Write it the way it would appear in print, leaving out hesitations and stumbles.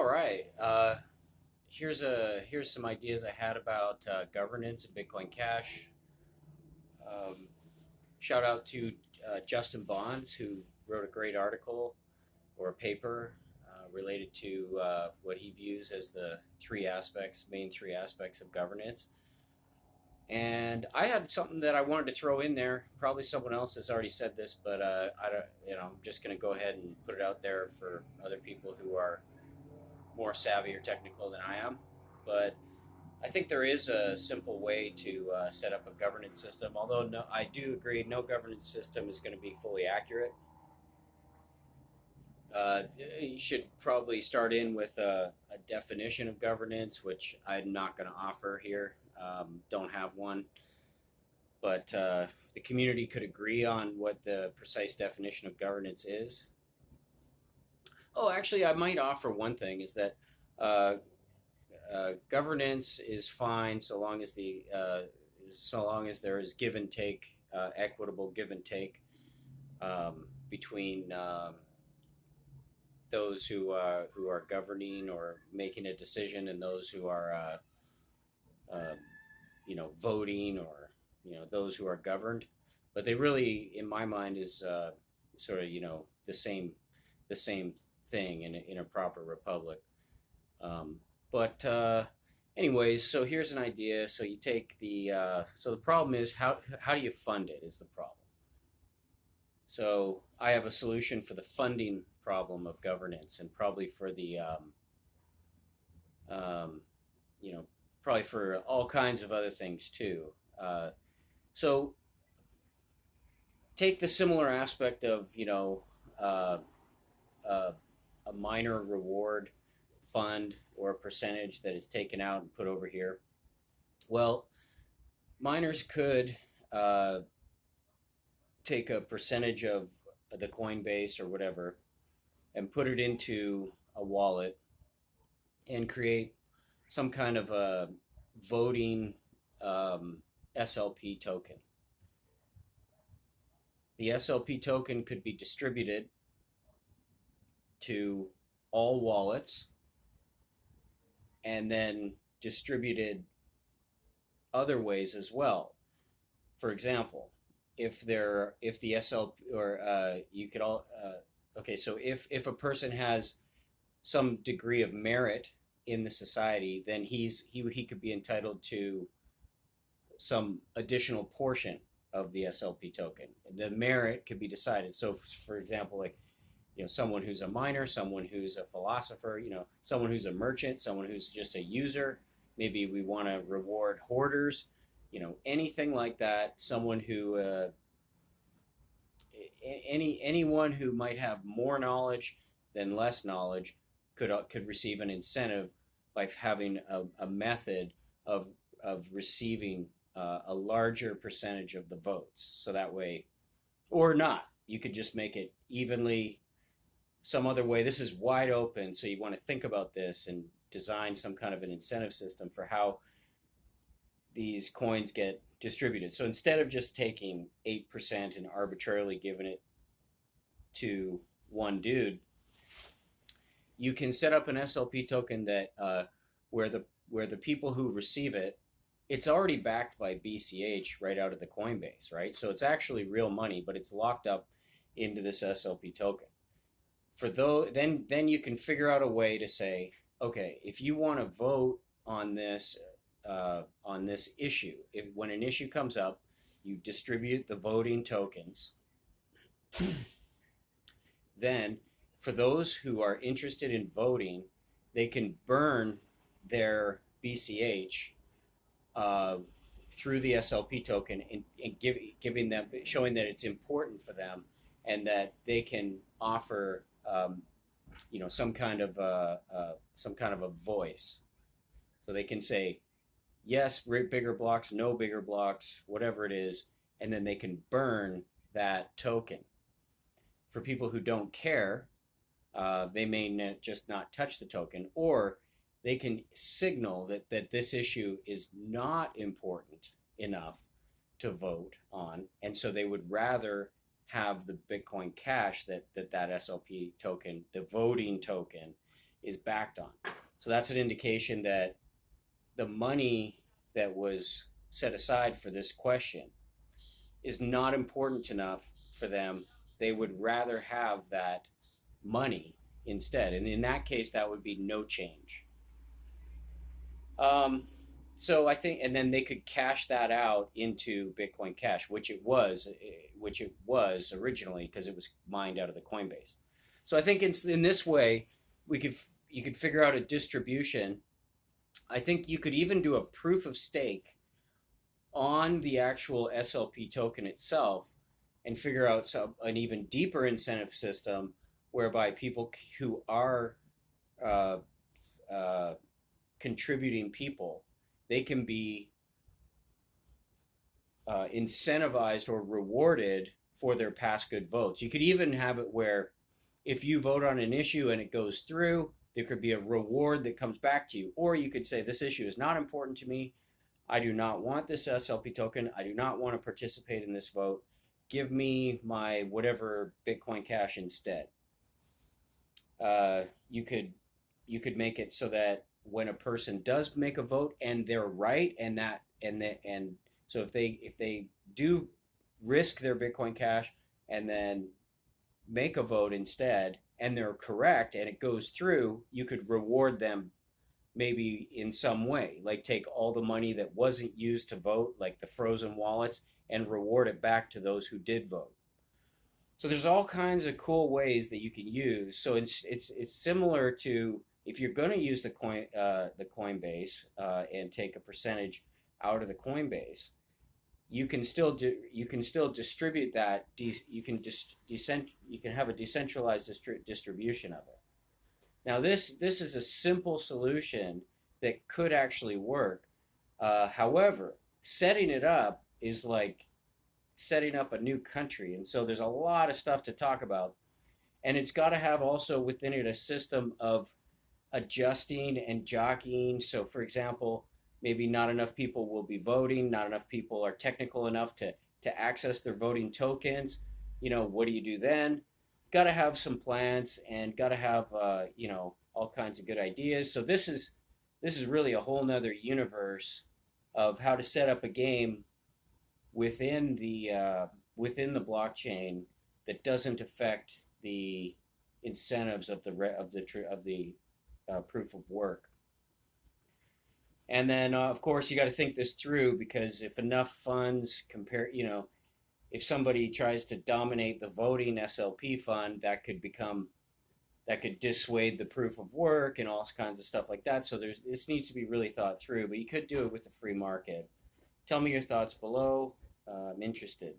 All right. Here's some ideas I had about governance and Bitcoin Cash. Um, Shout out to Justin Bonds, who wrote a great article or a paper related to what he views as the main three aspects of governance. And I had something that I wanted to throw in there. Probably someone else has already said this, but I don't. I'm just going to go ahead and put it out there for other people who are more savvy or technical than I am. But I think there is a simple way to set up a governance system. Although no, I do agree, no governance system is going to be fully accurate. You should probably start in with a definition of governance, which I'm not going to offer here. Don't have one, but the community could agree on what the precise definition of governance is. Oh, actually, I might offer one thing is that uh, governance is fine so long as there is give and take, equitable give and take between those who are governing or making a decision and those who are uh, voting or those who are governed. But they really, in my mind, is sort of the same thing in a proper republic. Um, but anyways, so here's an idea. So you take so the problem is how do you fund it is the problem. So I have a solution for the funding problem of governance, and probably for the um, you know probably for all kinds of other things too. So take the similar aspect of uh, uh, a minor reward fund or a percentage that is taken out and put over here. Well, miners could uh, take a percentage of the Coinbase or whatever and put it into a wallet and create some kind of a voting um, SLP token. The SLP token could be distributed to all wallets and then distributed other ways as well. For example, if the SLP or you could all okay, so if a person has some degree of merit in the society, then he could be entitled to some additional portion of the SLP token. The merit could be decided. So, for example, like someone who's a miner, someone who's a philosopher, someone who's a merchant, someone who's just a user. Maybe we want to reward hoarders, anything like that. Someone who anyone who might have more knowledge than less knowledge could receive an incentive by having a method of receiving a larger percentage of the votes. So that way, or not, you could just make it evenly some other way. This is wide open, so you want to think about this and design some kind of an incentive system for how these coins get distributed. So instead of just taking 8% and arbitrarily giving it to one dude, you can set up an SLP token that where the people who receive it, it's already backed by BCH right out of the Coinbase, right? So it's actually real money, but it's locked up into this SLP token. Then you can figure out a way to say, okay, if you want to vote on this issue, when an issue comes up, you distribute the voting tokens. Then, for those who are interested in voting, they can burn their BCH through the SLP token and giving them, showing that it's important for them and that they can offer some kind of a voice. So they can say yes, bigger blocks, no bigger blocks, whatever it is, and then they can burn that token. For people who don't care, they may just not touch the token, or they can signal that this issue is not important enough to vote on, and so they would rather have the Bitcoin Cash that SLP token, the voting token, is backed on. So that's an indication that the money that was set aside for this question is not important enough for them. They would rather have that money instead. And in that case, that would be no change. Um, so I think, and then they could cash that out into Bitcoin Cash, which it was originally because it was mined out of the Coinbase. So I think in this way, you could figure out a distribution. I think you could even do a proof of stake on the actual SLP token itself and figure out an even deeper incentive system whereby people who are uh, uh, contributing people, they can be incentivized or rewarded for their past good votes. You could even have it where if you vote on an issue and it goes through, there could be a reward that comes back to you. Or you could say, this issue is not important to me. I do not want this SLP token. I do not want to participate in this vote. Give me my whatever Bitcoin Cash instead. You could make it so that when a person does make a vote and they're right, and so if they do risk their Bitcoin Cash and then make a vote instead and they're correct and it goes through, you could reward them maybe in some way, like take all the money that wasn't used to vote, like the frozen wallets, and reward it back to those who did vote. So there's all kinds of cool ways that you can use. So it's similar to if you're going to use the Coinbase and take a percentage out of the Coinbase, you can still distribute that. You can have a decentralized distribution of it. Now this is a simple solution that could actually work. However, setting it up is like setting up a new country, and so there's a lot of stuff to talk about, and it's got to have also within it a system of adjusting and jockeying. So for example, maybe not enough people will be voting, not enough people are technical enough to access their voting tokens. What do you do then? Got to have some plans and got to have all kinds of good ideas. So this is really a whole nother universe of how to set up a game within the blockchain that doesn't affect the incentives of the proof of work. And then of course you got to think this through, because if enough funds if somebody tries to dominate the voting SLP fund, that could dissuade the proof of work and all kinds of stuff like that. So this needs to be really thought through, but you could do it with the free market. Tell me your thoughts below. I'm interested.